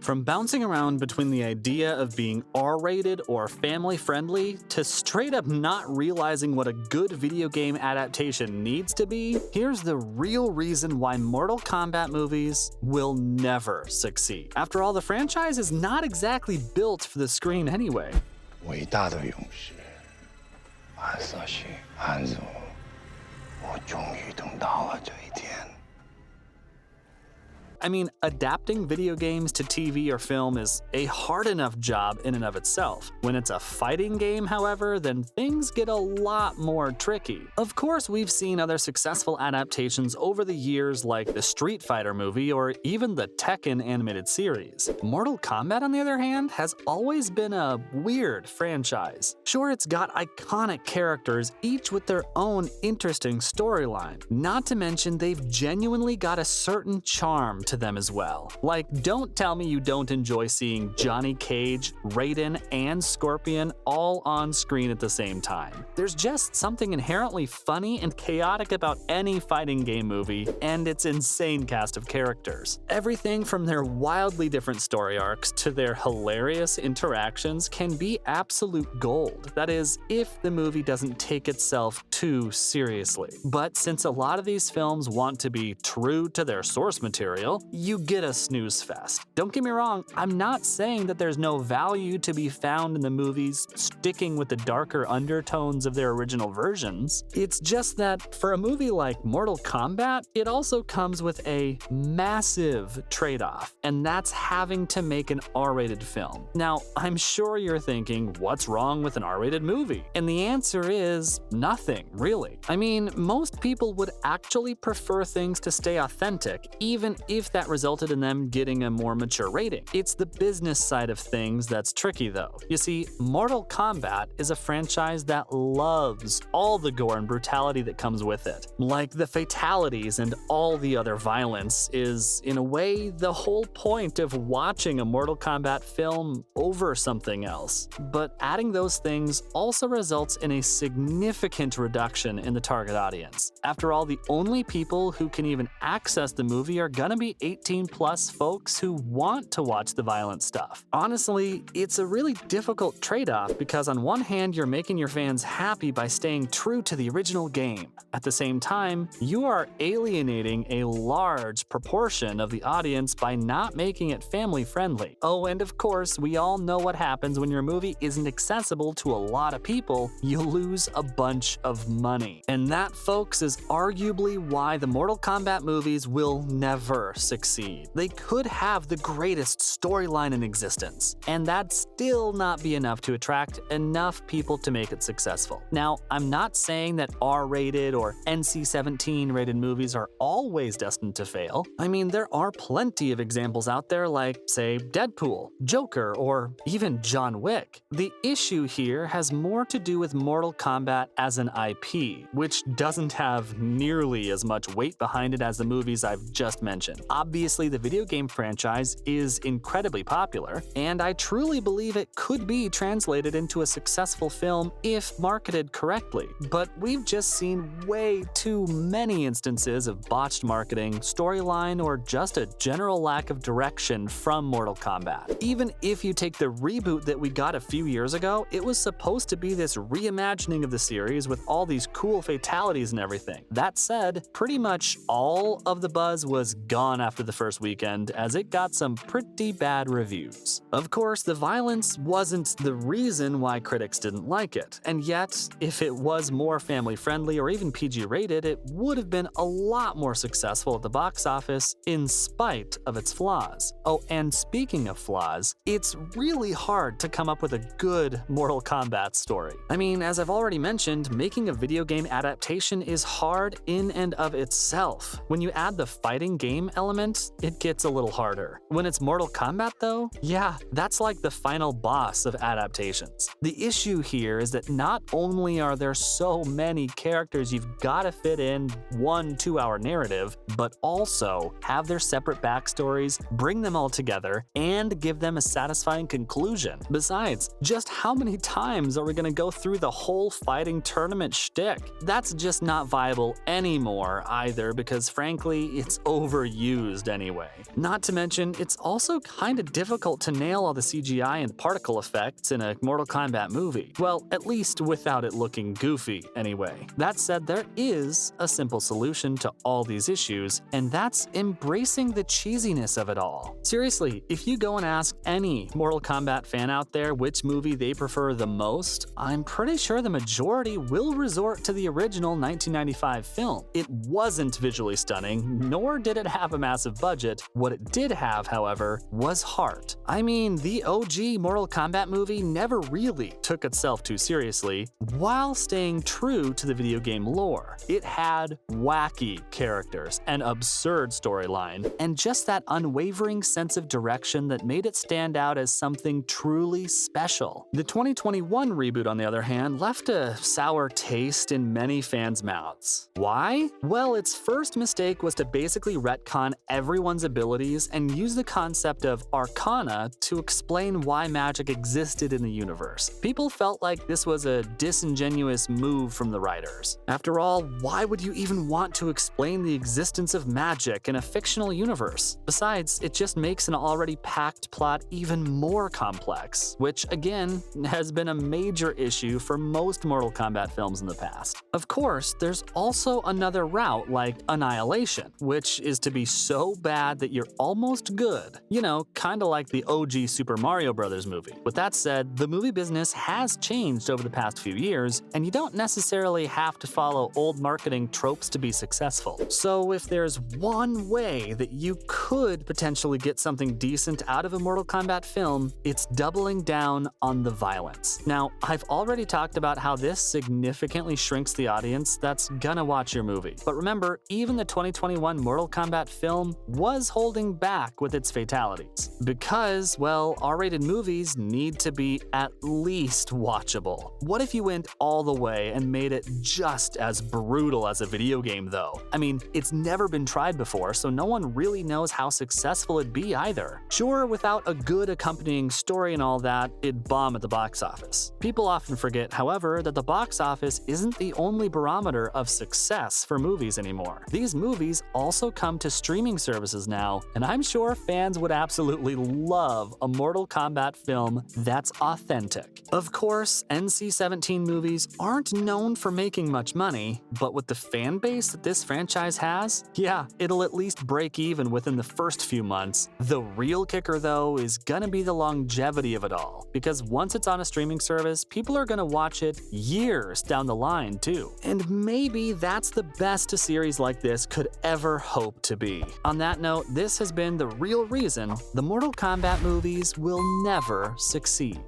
From bouncing around between the idea of being R-rated or family-friendly to straight up not realizing what a good video game adaptation needs to be, here's the real reason why Mortal Kombat movies will never succeed. After all, the franchise is not exactly built for the screen anyway. 伟大的勇士，安瑟西，安祖，我终于等到了这一天。 I mean, adapting video games to TV or film is a hard enough job in and of itself. When it's a fighting game, however, then things get a lot more tricky. Of course, we've seen other successful adaptations over the years like the Street Fighter movie or even the Tekken animated series. Mortal Kombat, on the other hand, has always been a weird franchise. Sure, it's got iconic characters, each with their own interesting storyline. Not to mention, they've genuinely got a certain charm to them as well. Like, don't tell me you don't enjoy seeing Johnny Cage, Raiden, and Scorpion all on screen at the same time. There's just something inherently funny and chaotic about any fighting game movie and its insane cast of characters. Everything from their wildly different story arcs to their hilarious interactions can be absolute gold. That is, if the movie doesn't take itself too seriously. But since a lot of these films want to be true to their source material, you get a snooze fest. Don't get me wrong, I'm not saying that there's no value to be found in the movies sticking with the darker undertones of their original versions. It's just that for a movie like Mortal Kombat, it also comes with a massive trade-off, and that's having to make an R-rated film. Now, I'm sure you're thinking, what's wrong with an R-rated movie? And the answer is nothing, really. I mean, most people would actually prefer things to stay authentic, even if that resulted in them getting a more mature rating. It's the business side of things that's tricky though. You see, Mortal Kombat is a franchise that loves all the gore and brutality that comes with it. Like the fatalities and all the other violence is, in a way, the whole point of watching a Mortal Kombat film over something else. But adding those things also results in a significant reduction in the target audience. After all, the only people who can even access the movie are gonna be 18+ folks who want to watch the violent stuff. Honestly, it's a really difficult trade-off because on one hand, you're making your fans happy by staying true to the original game. At the same time, you are alienating a large proportion of the audience by not making it family-friendly. Oh, and of course, we all know what happens when your movie isn't accessible to a lot of people. You lose a bunch of money. And that, folks, is arguably why the Mortal Kombat movies will never succeed. They could have the greatest storyline in existence, and that'd still not be enough to attract enough people to make it successful. Now, I'm not saying that R-rated or NC-17 rated movies are always destined to fail. I mean, there are plenty of examples out there like, say, Deadpool, Joker, or even John Wick. The issue here has more to do with Mortal Kombat as an IP, which doesn't have nearly as much weight behind it as the movies I've just mentioned. Obviously, the video game franchise is incredibly popular, and I truly believe it could be translated into a successful film if marketed correctly. But we've just seen way too many instances of botched marketing, storyline, or just a general lack of direction from Mortal Kombat. Even if you take the reboot that we got a few years ago, it was supposed to be this reimagining of the series with all these cool fatalities and everything. That said, pretty much all of the buzz was gone after the first weekend, as it got some pretty bad reviews. Of course, the violence wasn't the reason why critics didn't like it, and yet, if it was more family-friendly or even PG-rated, it would have been a lot more successful at the box office in spite of its flaws. Oh, and speaking of flaws, it's really hard to come up with a good Mortal Kombat story. I mean, as I've already mentioned, making a video game adaptation is hard in and of itself. When you add the fighting game element, it gets a little harder. When it's Mortal Kombat though, yeah, that's like the final boss of adaptations. The issue here is that not only are there so many characters you've gotta fit in 1-2 hour narrative, but also have their separate backstories, bring them all together, and give them a satisfying conclusion. Besides, just how many times are we gonna go through the whole fighting tournament shtick? That's just not viable anymore either, because frankly, it's overused used anyway. Not to mention, it's also kinda difficult to nail all the CGI and particle effects in a Mortal Kombat movie. Well, at least without it looking goofy anyway. That said, there is a simple solution to all these issues, and that's embracing the cheesiness of it all. Seriously, if you go and ask any Mortal Kombat fan out there which movie they prefer the most, I'm pretty sure the majority will resort to the original 1995 film. It wasn't visually stunning, nor did it have a massive budget. What it did have, however, was heart. I mean, the OG Mortal Kombat movie never really took itself too seriously, while staying true to the video game lore. It had wacky characters, an absurd storyline, and just that unwavering sense of direction that made it stand out as something truly special. The 2021 reboot, on the other hand, left a sour taste in many fans' mouths. Why? Well, its first mistake was to basically retcon everyone's abilities and use the concept of arcana to explain why magic existed in the universe. People felt like this was a disingenuous move from the writers. After all, why would you even want to explain the existence of magic in a fictional universe? Besides, it just makes an already packed plot even more complex, which again has been a major issue for most Mortal Kombat films in the past. Of course, there's also another route like Annihilation, which is to be so bad that you're almost good. You know, kinda like the OG Super Mario Bros. Movie. With that said, the movie business has changed over the past few years, and you don't necessarily have to follow old marketing tropes to be successful. So if there's one way that you could potentially get something decent out of a Mortal Kombat film, it's doubling down on the violence. Now, I've already talked about how this significantly shrinks the audience that's gonna watch your movie. But remember, even the 2021 Mortal Kombat film was holding back with its fatalities. Because, well, R-rated movies need to be at least watchable. What if you went all the way and made it just as brutal as a video game, though? I mean, it's never been tried before, so no one really knows how successful it'd be either. Sure, without a good accompanying story and all that, it'd bomb at the box office. People often forget, however, that the box office isn't the only barometer of success for movies anymore. These movies also come to streaming services now, and I'm sure fans would absolutely love a Mortal Kombat film that's authentic. Of course, NC-17 movies aren't known for making much money, but with the fan base that this franchise has, yeah, it'll at least break even within the first few months. The real kicker, though, is gonna be the longevity of it all, because once it's on a streaming service, people are gonna watch it years down the line, too. And maybe that's the best a series like this could ever hope to be. On that note, this has been the real reason the Mortal Kombat movies will never succeed.